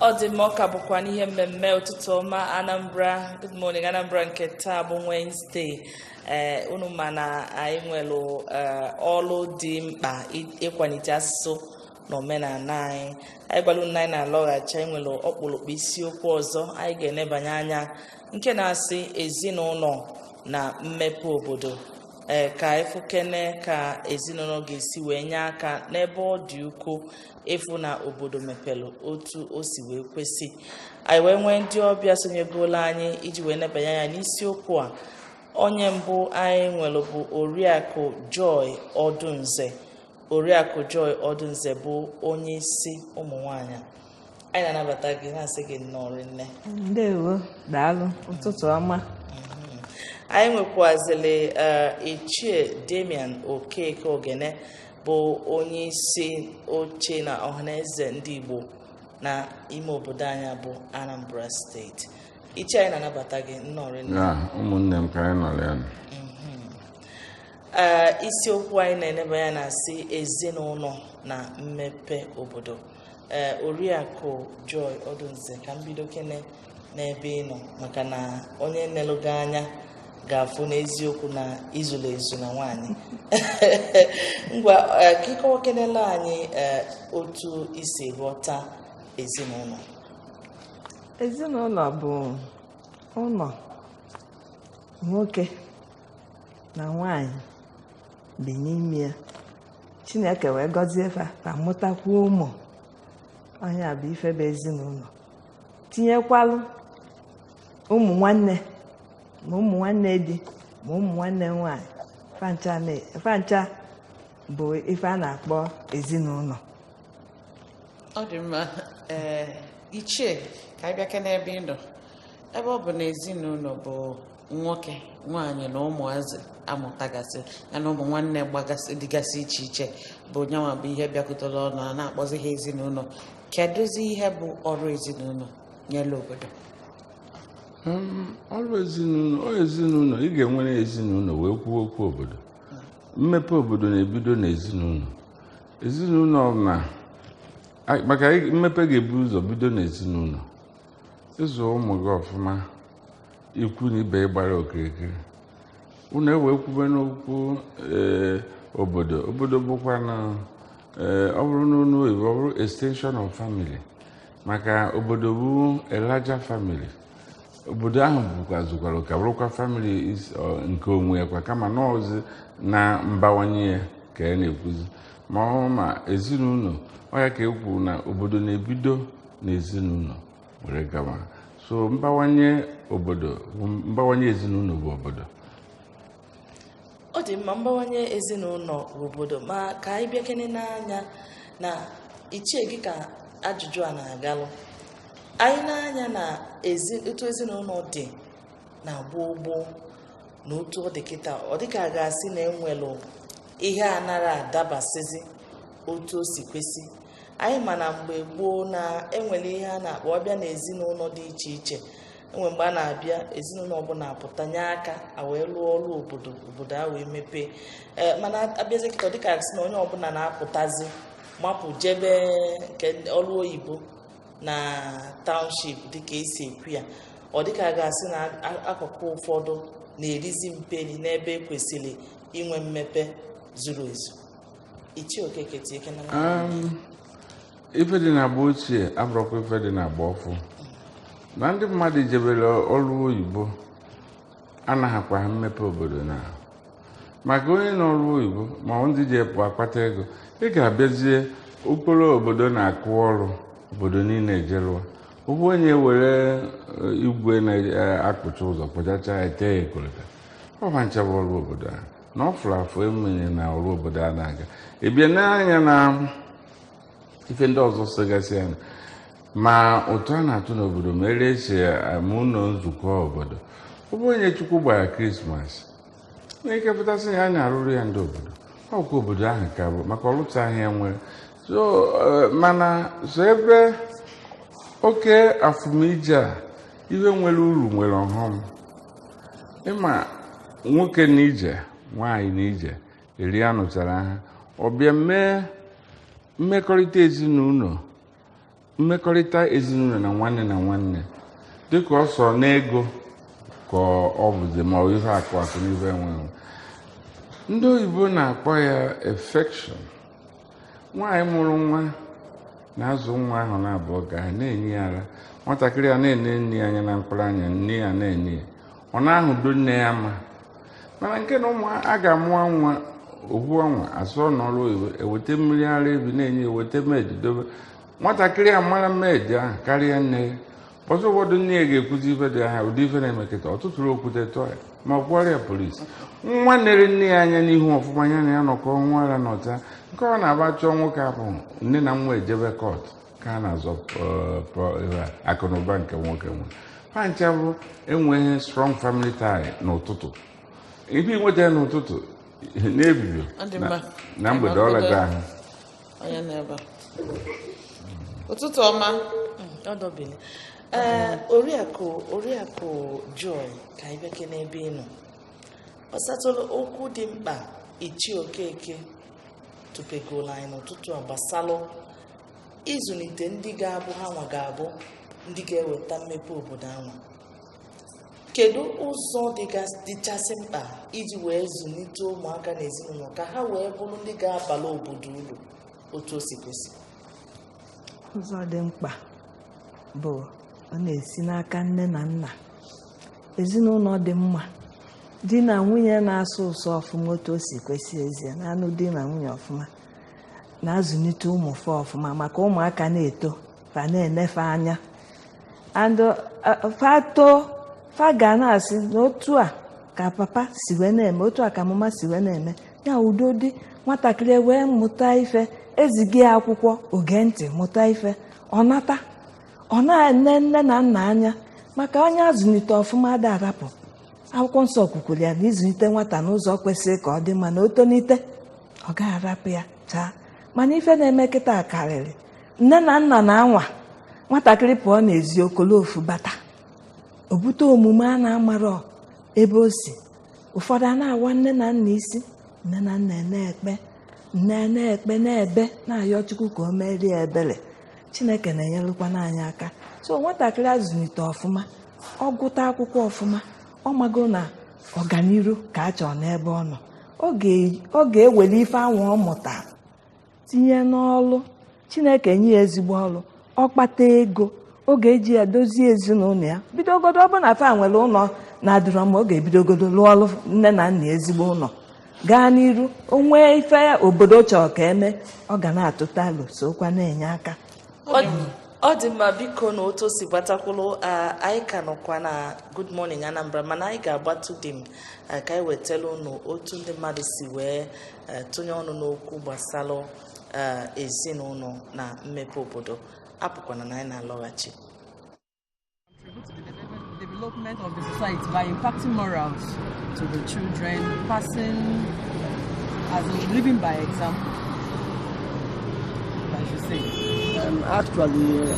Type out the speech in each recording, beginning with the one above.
Ọ dị mma ọka bụkwa n'ihe mmemme ụtụtụ ọma Anambra. Good morning Anambra nke taa bụ Wednesday. Unu ma na anyị nwere ọlụ dị mkpa ịkwalite asụsụ na omenala anyị. Anyị gwara unu anyị na-alọghachi, anyị nwere ọkpụrụkpụ isiokwu ọzọ anyị ga-enebanye anya nke na-asị ezinụlọ na mmepe obodo. Ka ifukene ka ezinụlọ ga-esi wee nye aka n'ebe ọ dị ukwuu efu na obodo mepelu otu o si wee kwesị. Anyị wee nwee ndị ọbịa sonyegola anyị iji wee nebanye anya n'isiokwu a. Onye mbụ anyị nwere bụ Oriakụ Joy Odunze. Oriakụ Joy Odunze bụ onye isi ụmụ nwanyị. Anyị na-anabata gị na-asị gị nnọọ nne. Ndewo, daalụ, ụtụtụ ọma. Anyị nwekwazịrị Ichie Damian Okeke Ogene bụ onye isi oche na ọhaneze ndị Igbo na ime obodo anyị bụ Anambra steeti. Ichie, anyị na-anabata gị nnọọ nne. Ụmụnne m ka anyị nọrọ ya. Isiokwu anyị na-enebe ya na-asị ezinụlọ na mmepe obodo. Oriakụ Joy Odunze, ka m bido kene n'ebe ị nọ maka na onye nnelugo anya ga-afụ n'eziokwu na izụlụ ezu na nwaanyị. Ngwa kịkọwa kenela anyị otu isi ghọta ezinụlọ. Ezinụlọ bụ ụlọ nwoke na nwaanyị bi n'ime ya. Chineke wee gọzie fa ka mụtakwuo ụmụ. Onye a bụ ife bụ ezinụlọ. Tinyekwalụ ụmụ nwanne ma ụmụ nwanne di ma ụmụ nwanne nwanyị. Fancha bụ ife a na-akpọ ezinụlọ. Ọ dị mma. Ichie, ka anyị bịake n'ebe ị nọ, ebe ọ bụ na ezinụlọ bụ nwoke, nwaanyị na ụmụazị amụtagasị ya na ụmụ nwanne dịgasị iche iche bụ nyanwa bụ ihe bịakọtara ọnụ a na-akpọzi ha ezinụlọ. Kedụzi ihe bụ ọrụ ezinụlọ nyere obodo? Ọrụ ezinụlọ ị ga-enwere ezinụlọ wee kwuo okwu obodo. Mmepe obodo na-ebido n'ezinụlọ. Ezinụlọ maka mmepe ga-ebu ụzọ bido n'ezinụlọ. Ịzụ ụmụ gị ọfụma, ikwu na ibe gbara okirikiri. Unu ewee kwube n'okwu obodo. Obodo bụkwa na ọ bụrụ n'ụlọ oyibo ọ bụrụ extension of family, maka obodo bụ a larger family. Obodo ahụ zụkwara ụka bụrụkwa family nke onwe ya kwa, kama n'ọzi na mbawanye ya ka ya na-ekwuzi. Ma ezinụlọ ọ ya ka ekwu na obodo na-ebido n'ezinụlọ were gawa. So mbawanye ezinụlọ bụ obodo. Ọ dị mma, mbawanye ezinụlọ bụ obodo. Ma ka anyị bịakene n'anya na Ichie gị ka ajụjụ a na-agalụ. Anyị na-anya na otu ezinụlọ dị na gboo na otu ọ dị kịta, ọ dịka a ga-asị na enwelụ ihe a nara adabasịzi otu o si kwesị. Anyị ma na mgbe gboo na enwere ihe a na-akpọ ọbịa na ezinụlọ dị iche iche. Enwe mgbe a na-abịa ezinụlọ ọbụla apụta nye aka a wee lụọ ọrụ obodo a wee mepee. Mana abịazi kịta ọ dịka a sị na onye ọbụla na-apụtazi mapụ jebe nke ọrụ oyibo na township dịka esi ekwu ya. Ọ dịka a ga-asị na akụkụ ụfọdụ na-erizi mperi n'ebe ekwesịrị inwe mmepe zuru ezu. Ichie Okeke tieke na ife dị na agba ochie abụrụkwa ife dị na agba ọfụ. Na ndị mmadụ jebere ọrụ oyibo anaghịkwa ha mmepe obodo na maka onye n'ọrụ oyibo ma ndị ji akpata ego. Ị ga-abịazie okporo obodo na-akụ ọrụ, obodo niile ejerụa. Ụgwọ onye were igwe na-akpụcha ụzọ kpụchacha ya tee ya ekolota. Ọ nchaba ọrụ obodo ahụ na ọ fụrụ afọ emenye na ọrụ obodo a na-aga. Ebie n'anya na ife ndị ọzọ sogasị ya ma ụtụ a na-atụ n'obodo ma erechi ma ụlọ nzukọ obodo. Ụgwọ onye Chukwu gbara Krismas na ike pụtasị ya anya arụrụ ya ndị obodo. Ọkwa obodo ahụ ka bụ maka ọlụta ahịa nwere. Mana so ebe oke afụmije a ihe nwere uru nwere ọghọm. Ịma nwoke na ije, nwaanyị na ije eri anụchara ha, ọbịa mee mmekọrịta ezinụlọ mmekọrịta ezinụlọ na nwanne dịka ọ sọ n'ego ka ọ bụzi ma ihe akụ na ihe enweghị. Ndị oyibo na-akpọ ya affection. Nwaanyị mụrụ nwa na-azụ nwa ahụ na-abụọ ga na-enye ya ara. Nwatakịrị a na-ene nne ya anya na mkpụrụ anya, nne ya na-enye ya, ọ na-ahụdo nne ya ma. Mana nke na ụmụ a ga-amụọ nwa ohu ọnwa asọ n'ọrụ oyibo eweta mmiri ara ebi na-enye eweta medi dobe. Nwatakịrị a mara medi ahụ karịa nne ya. Ọzọ ụfọdụ nne ya ga-ekwuzi ife dị aha ụdị ife na-emekịta ọtụtụrụ okwute tụọ ya ma ọ kpọrọ ya polisi. Nwa nere nne ya anya n'ihu ọfụma ya na ya nọkọ nwa ara n'ọta nke ọ na-aba chọọ nwoke abụ nne na nwa ejebe kọt ka a na-azọ akụnụba nke nwoke nwe. Pancha bụ enweghị strong family tie n'ụtụtụ. Ife nweta n'ụtụtụ na-ebibi na mgbede ọlaga ahụ. Ụtụtụ ọma. Ọdọbili. Oriakụ Joy ka anyị bịake n'ebe ị nọ. Ọ satụrụ okwu dị mkpa Ichie Okeke tụpegolo anyị n'ụtụtụ a gbasalụ ịzụlite ndị ga-abụ ha nwa ga-abụ ndị ga-eweta mmepe obodo ahụ. Kedu ụzọ dịchasị mkpa iji wee zụlite ụmụaka na ezinụlọ ka ha wee bụrụ ndị ga-abala obodo uru otu o si kwesị? Ụzọ dị mkpa bụ ọ na-esi n'aka nne na nna. Ezinụlọ dị mma, di na nwunye na-asụ ụsọ ọfụma otu o si kwesị ezie na-anụ di na nwunye ọfụma, na-azụlite ụmụfe ọfụma maka ụmụaka na-eto fa na-enefe anya fa ga na-asị na otu a ka papa si wee na-eme, otu a ka mama si wee na-eme. Ya udo dị, nwatakịrị wee mụta ife, eziga ya akwụkwọ oge ntị mụta ife, ọ nata ọ na-ene nne na nna anya maka onye azụlite ọfụma dị arapụ. Akwụkwọ nsọ kwukwuru ya na ịzụlite nwata n'ụzọ kwesịrị ka ọ dị mma na o tonite ọ gaghị arapụ ya chaa. Mana ife na-eme kịta karịrị. Nne na nna na-anwa nwatakịrị pụọ n'ezi okolofu bata, o bute omume a na-amarọ ebe o si. Ụfọdụ a na-awa nne na nna isi, nne na nna na-ekpe na-ebe na-ayọ Chukwu ka o merie ebere. Chineke na-enyelụkwa anyị aka. So nwatakịrị azụlite ọfụma, ọ gụta akwụkwọ ọfụma, ọ mago na ọganiru ka a chọrọ n'ebe ọ nọ. Ọ ga-ewere ife ahụ ọ mụtara tinye n'ọlụ. Chineke nye ya ezigbo ọlụ, ọ kpata ego, ọ ga-eji ya dozie ezinụlọ ya. Bidogodo ọ bụ na fa nwere ụlọ na-adịrọ mma, ọ ga-ebidogodo lụọ ọlụ nne na nna ezigbo ụlọ, gaa n'iru. Onwe ife obodo chọrọ ka eme, ọ ga na-atụta alo sokwa na-enye aka. Ọ dị mma, biko na otu o si gbatakwụlụ anyị ka nọkwa na Good Morning Anambra, mana anyị ga-agbatu dị m ka anyị wetara unu otu ndị mmadụ si wee tụnye ọnụ n'okwu gbasalụ ezinụlọ na mmepe obodo. Apụkwana na anyị na-alọghachi. Development of the society by impacting morals to the children, passing as in living by example, I should say. Actually,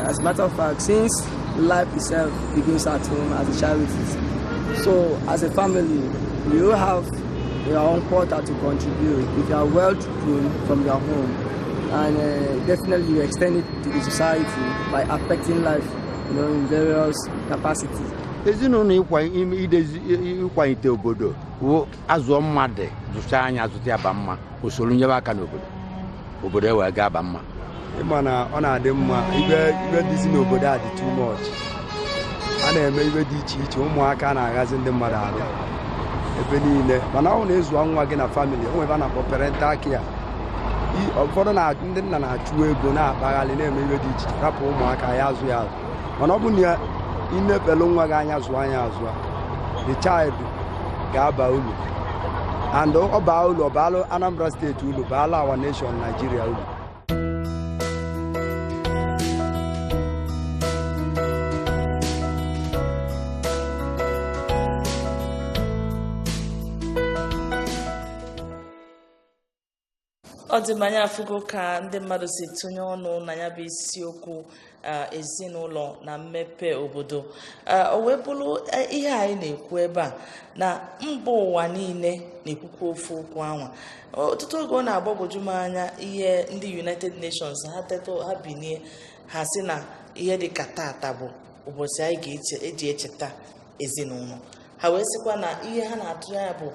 as a matter of fact, since life itself begins at home as a child is, so as a family, you have your own quota to contribute if you are well grown from your home, and definitely you extend it to the society by affecting life, in various capacities. Ezinụlọ ịkwanyite obodo bụ azụ mmadụ zụcha anya azụta ya ba mma, usoro nyebe aka n'obodo obodo ewe ga aba mma. Ịma na ọ na-adị mma ibe dịzi n'obodo a dị too much. A na-eme ibe dị iche iche, ụmụaka na-aghazi ndị mmadụ abịa ebe niile, mana ọ na-ezu nwa gị na family, o nwebe a na-akpọ parental care. Ụfọdụ na ndị nna na-achụ ego na-akpaghalị na-eme ibe dị iche, rapụ ụmụaka ya azụ ya azụ. Mana ọ bụ na inepelu nwa gị anya zụọ anya azụ, the child ga-aba ulu, and ọ baa ulu, ọ baalụ Anambra steeti ulu, baala our nation Nigeria ulu. Ọ dị manya afụgo ka ndị mmadụ si tụnye ọnụ na ya bụ isiokwu ezinụlọ na mmepe obodo. O wee bụrụ ihe anyị na-ekwu ebe a na mba ụwa niile na-ekwukwa ofu okwu anwa. Ọtụtụ oge ọ na-agbagwoju m anya ihe ndị United Nations ha binie ha sị na ihe dị ka tata bụ ụbọchị anyị ga-eji echeta ezinụlọ. Ha wee sịkwa na ihe ha na-atụ ya bụ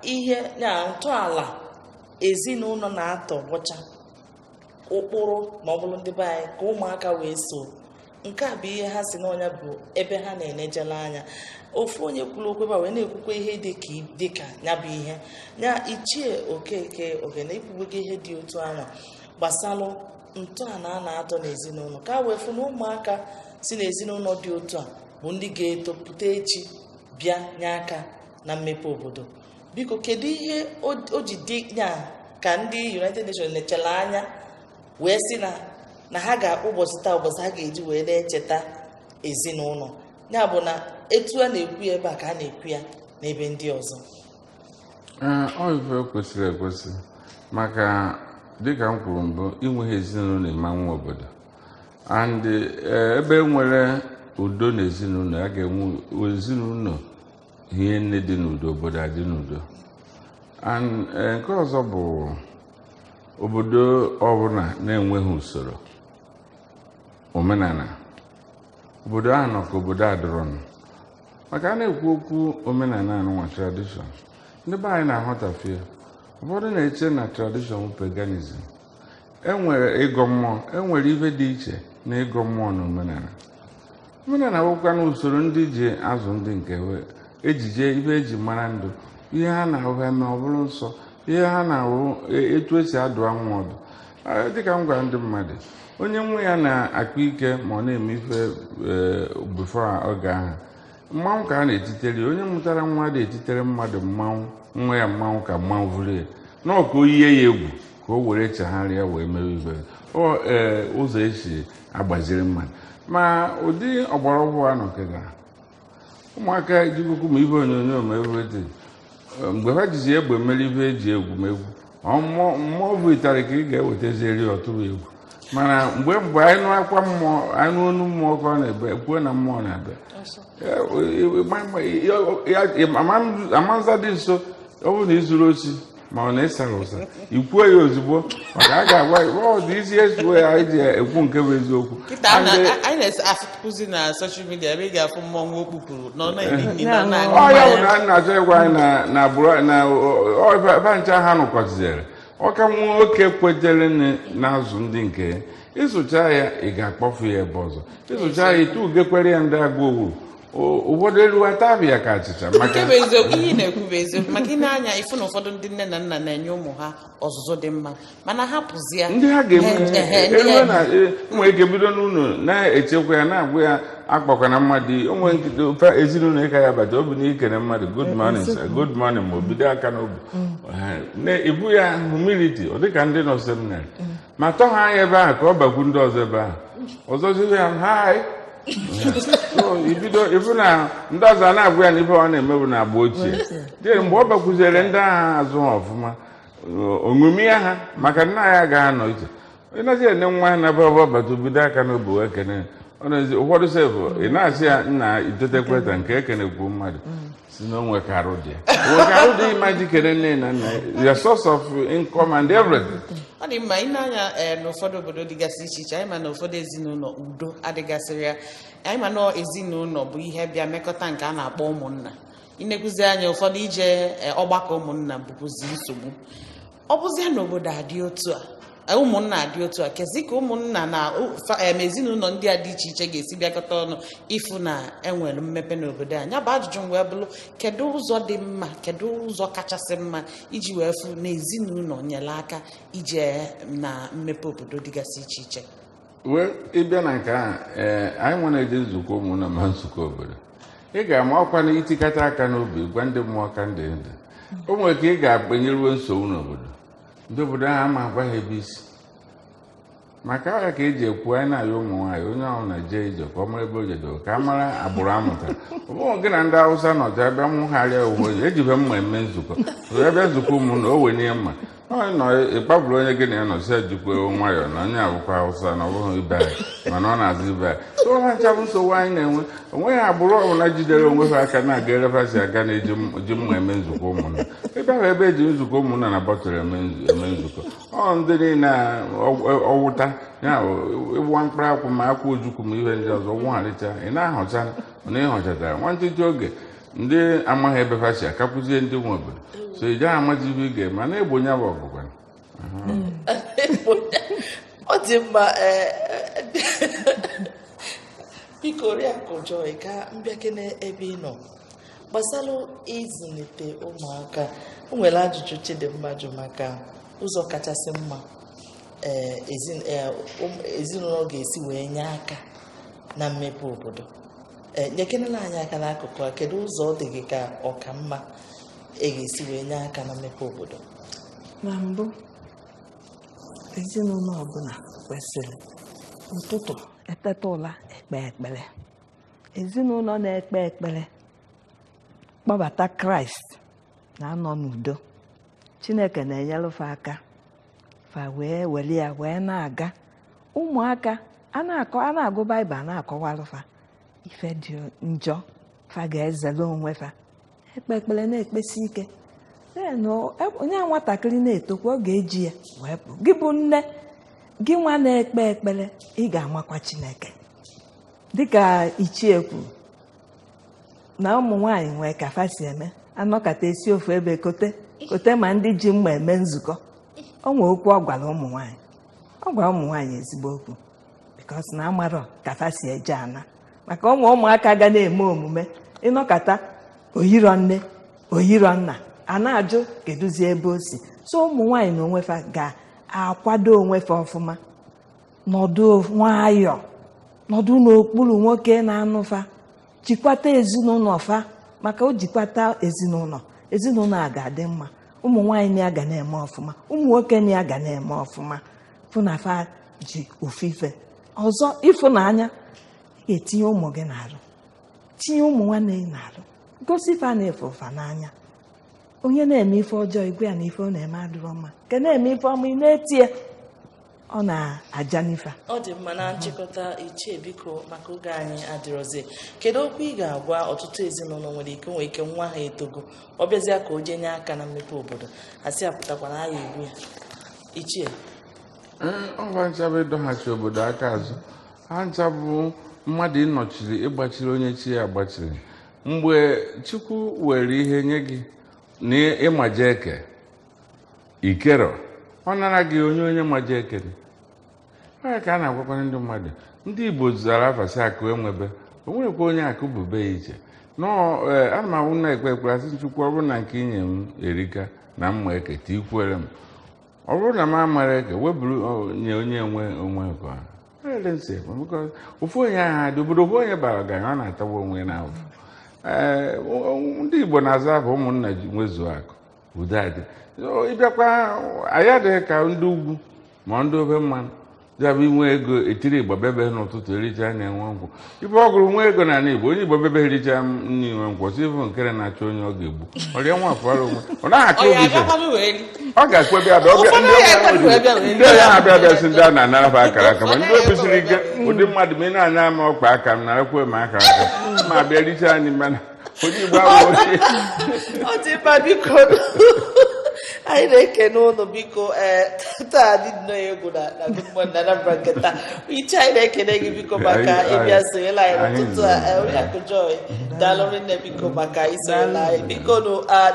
ihe ntọala ezinụlọ na-atọbọcha ụkpụrụ ma ọ bụrụ ndị be anyị ka ụmụaka wee so. Nke a bụ ihe ha si n'ọnya bụ ebe ha na-enejela anya. Ofu onye kwuru okwu ebe wee na-ekwukwa ihe dịka ya bụ ihe ya Ichie Okeke Ogene ikwugbego ihe dị otu anwa gbasalụ ntọala a na-atọ n'ezinụlọ ka wee fụ na ụmụaka si n'ezinụlọ dị otu a bụ ndị ga-etopụta echi bịa nye aka na mmepe obodo. Biko kedu ihe o ji dị ya ka ndị United Nations na-echela anya wee sị na ha ga-akpụ ụbọchị taa ụbọchị ha ga-eji wee na-echeta ezinụlọ? Ya bụ na etu a na-ekwu ya ebe a ka a na-ekwu ya n'ebe ndị ọzọ. Ọ ife kwesịrị ekwesị maka dịka m kwuru mbụ inweghị ezinụlọ na-eme nwa obodo and ebe nwere udo na ezinụlọ a ga-enwe ezinụlọ ihe nne dị n'udo obodo adị n'udo. And nke ọzọ bụ obodo ọbụla na-enweghị usoro omenala obodo ahụ nọ ka obodo adịrọnụ. Maka a na-ekwu okwu omenala anụnwa tradishọn ndị be anyị na-aghọtafie ụfọdụ na-eche na tradishọn paganism. Enwere ịgọ mmụọ enwere ife dị iche na ịgọ mmụọ na omenala. Omenala bụkwa na usoro ndị ji azụ ndị nke ejije ife eji mara ndụ ihe ha na-ahụ eme ọ bụrụ nsọ ihe ha na-ahụ etu esi adụ anwụ ọdụ. Dịka m gwara ndị mmadụ onye nwe ya na-akpa ike ma ọ na-eme ife bifo oge ahụ mmanwụ ka a na-etitere onye mụtara nwa na-etitere mmadụ mmanwụ nwa ya mmanwụ ka mmanwụ vụrụ ya n'ọka oyiye ya egwu ka o were chagharịa wee mere ife ụzọ esi agbaziri mmadụ. Ma ụdị ọgbaraọhụụ a nọkega ụmụaka ejigokwu ma ife onyonyo ma everything mgbe ha jizi egbe mere ife eji egwumegwu mmụọ bụ ịtarị ka ị ga-ewetaziri ọtụrụ egwu. Mana mgbe anyị nụ akwa mmụọ anyị nụ onu mmụọ ka ọ na-ebe ekwuo na mmụọ na-abịa amanza dị nso ọ bụ na ịzụrụ osi ma ọ na-esara ụsa ikwuo ya ozugbo maka a ga-agwa ọdụ isi esuo ya iji ekwu nke bụ eziokwu. Anyị na-afụzi na soshal midia ebe ị ga-afụ mmọnwụ okpukpuru ọ ya bụ na na-achọ ịgwa anyị na agbụrụ na bancha ha nụkọtizere ọka nwoke kwetere n'azụ ndị nke ịsụcha ya ị ga-akpọfu ya ebe ọzọ ịsụcha ya ịtụ ugekwere ya ndị agụ owu ụfọdụ elu atabịa ka achịcha maka eziokwu ihe na-ekwu bụ eziokwu maka ị na-anya ifu na ụfọdụ ndị nne na nna na-enye ụmụ ha ọzụzụ dị mma mana hapụzi ya ndị ha ga-eme elu na nwere ike bido n'ụlọ na-echekwa ya na-agwa ya akpọkwana mmadụ onwe nkịta ezinụlọ ịka ya bata obi na ikere mmadụ good morning ma obido aka n'obi na-ebu ya humility ọ dịka ndị nọ seminarị ma tọ ha anya ebe ahụ ka ọ bakwu ndị ọzọ ebe ahụ ọzọzi ya hi ibu na ndị ọzọ na-agwa ya na ife ọ na-emebu na agba ochie dị mgbe ọ bakwuzere ndị agha azụ ha ọfụma omume ya ha maka nna ya ga-anọ iche ịnazi ene nwa ya na-ebe ọbụ bata obido aka n'obi wee kene ụfọdụ sefụ ị na-asị ya nna itotekweta nke ekenekwu mmadụ si na onwe karụ dị nwekarụ dị ịma jikere nne na nna ya source of income and everything. Ọ dị mma ị na-anya n'ụfọdụ obodo dịgasị iche iche anyị ma na ụfọdụ ezinụlọ udo adịgasịrị ya anyị ma na ezinụlọ bụ ihe bịa mekọta nke a na-akpọ ụmụnna inekwuzi anya ụfọdụ ije ọgbakọ ụmụnna bụkwuzi nsogbu. Ọ bụzia n'obodo adị otu a ụmụnna adị otu a kezi ka ụmụnna na ezinụlọ ndị a dị iche iche ga-esi bịakọta ọnụ ịfụ na enwere mmepe n'obodo anyị. Ya bụ ajụjụ m wee bụrụ kedu ụzọ dị mma kedu ụzọ kachasị mma iji wee fụ na ezinụlọ nyere aka ije na mmepe obodo dịgasị iche iche. Wee ịbịa na nke a anyị nwere eje nzukọ ụmụnna ma nzukọ obodo ị ga-ama ọkwa na itikata aka n'obi gwa ndị mmụọ ka ndị ndụ o nwere ka ị ga-akpanyeruo nsogbu n'obodo ndị obodo ahụ ama agwa ha ebe isi maka agha ka eji ekwu anyị na-ayọ ụmụ nwaanyị onye ọhụrụ na-eje ije ka ọ mara ebe o jedoro ka a mara agbụrụ amụtara ụmụ gị na ndị Hausa nọcha ebe nwụgharịa uwe ejibe mma eme nzukọ ebe nzukọ ụmụnna o wenye mma nọ ịkpabụrụ onye gị na ya nọ si ejikwa nwayọọ na onye abụkwa Hausa na ọ bụghị ibe anyị mana ọ na-azụ ibe anyị so ọ na-achabụ nsogbu anyị na-enwe onweghị agbụrụ ọbụla jidere onwe ha aka na-aga erefasi aga na-eji mma eme nzukọ ụmụnna ebe ahụ ebe eji nzukọ ụmụnna na bọtụlụ eme nzukọ ọ ndị niile ọwụta ya ịgba mkpụrụ akwụ ma akwụ ojukwu ma ihe ndị ọzọ gwụgharịcha ị na-ahọcha na ịhọchatara nwantịtị oge ndị amaghị ebe fasi akapụzie ndị nwe obodo so ị gaghị amazi ihe ị ga-eme na egbonya bụ ọgụgwa ọ dị mma biko Oriakụ Joy ka mbịakene ebe ị nọ gbasara ịzụlite ụmụaka o nwere ajụjụ Chidimma jụ maka ụzọ kachasị mma ezinụlọ ga-esi wee nye aka na mmepe obodo nyekenela anyị aka n'akụkụ a kedu ụzọ ọ dị gị ka ọka mma ga-esi wee nye aka na mmepe obodo na mbụ ezinụlọ ọbụla kwesịrị ụtụtụ eteta ụla ekpe ekpere ezinụlọ na-ekpe ekpere kpọbata Kraịst na-anọ n'udo Chineke na-enyere fa aka fa wee were ya wee na-aga ụmụaka a na-agụ Baịbụl na-akọwara fa ife dị njọ fa ga-ezere onwe fa ekpe ekpere na-ekpesi ike onye nwatakịrị na-etokwa ọ ga-eji ya wee pụ gị bụ nne gị nwa na-ekpe ekpere ị ga-amakwa Chineke dịka Ichie kwuru na ụmụ nwaanyị nwee ka fa si eme anọkata esi ofu ebe kote ma ndị ji mma eme nzukọ o nwee okwu ọ gwara ụmụ nwaanyị ọ gwara ụmụ nwaanyị ezigbo okwu because na amarọ ka fa si eje ana maka ụmụaka ga na-eme omume ịnọkata oyiro nne oyiro nna a na-ajụ keduzie ebe o si so ụmụ nwaanyị na onwefa ga-akwado onwefa ọfụma nọdụ nwayọọ nọdụ n'okpuru nwoke na-anụfa jikwata ezinụlọ fa maka o jikwata ezinụlọ a ga-adị mma ụmụ nwaanyị na ya ga na-eme ọfụma ụmụ nwoke na ya ga na-eme ọfụma fụ na fa ji ofufe ọzọ ịfụnanya etinye ụmụ gị n'arụ tinye ụmụ nwanne gị n'arụ gosi fa na-efe ụfa n'anya onye na-eme ife ọjọọ igwe ya na ife ọ na-eme adịrọ mma nke na-eme ife ọma ị na-etie ọ na-aja n'ife ọ dị mma na nchịkọta Ichie biko maka oge anyị adịrọzi kedu okwu ị ga-agwa ọtụtụ ezinụlọ nwere ike nwa ha etogo ọ bịazịa ka o je nye aka na mmepe obodo asị apụtakwa na agha egbu ya Ichie ọba ncha bụ ịdọghachi obodo aka azụ ha ncha bụ mmadụ ịnọchiri ịgbachiri onye chi ya agbachiri mgbe Chukwu were ihe nye gị na ịmaje eke ikero ọ nara gị onye maje eke onye ka a na-agwakwara ndị mmadụ ndị Igbo zara afasi akụ enwebe o nwerekwa onye akụ bube ya iche ana m awụ na ekpe ekpere asị Chukwu ọ bụrụ na nke inye m erika na mma eke tikwere m ọ bụrụ na m amara eke weburu nye onye nwe onwe nke ofu onye agha dị obodo ofu onye bara ọgaranya ọ na-atagbu onwe na ahụ ndị Igbo na-aza afọ ụmụnna nwezuo akụ udo adị ịbịakwa anyị adịghị ka ndị ugwu ma ndị ofe mmanụ jabụ inwe ego etiri Igbo bebe n'ụtụtụ ericha anya nwe nkwụ ibe ọ gụrụ nwa ego n'ala Igbo onye Igbo bebe ericha nri nwe nkwụ si ifu nkere na-achọ onye ọ ga-egbu ọrịa nwa afọrọ onwe ọ naghị achọ obi ọ ga-ekwebi abịa ndị onye na-abịa abịa si ndị a na-anarafa akara aka ma ndị obisiri ike ụdị mmadụ ma ị na-anya ama ọkpa aka m narakwe m akara aka ma bịa richa anyị mana onye Igbo ahụ ochie ọ dị mma biko anyị na-ekene ụlọ biko taa dị nnọọ egwu na Good Morning na Anambra nke taa Ichie anyị na-ekene gị biko maka ịbịa sonyela anyị n'ụtụtụ a Oriakụ Joy daalụrị nne biko maka isonyela anyị biko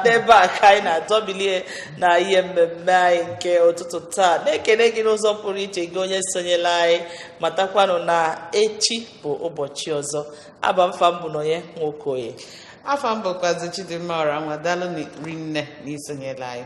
n'ebe a ka anyị na-adọbilie na ihe mmemme anyị nke ụtụtụ taa na-ekene gị n'ụzọ pụrụ iche gị onye sonyela anyị matakwanụ na echi bụ ụbọchị ọzọ aba mfa mbụ n'onye Nwokoye afọ m bụkwazi Chidimma Ọranwa daalụ rinne na isonyela anyị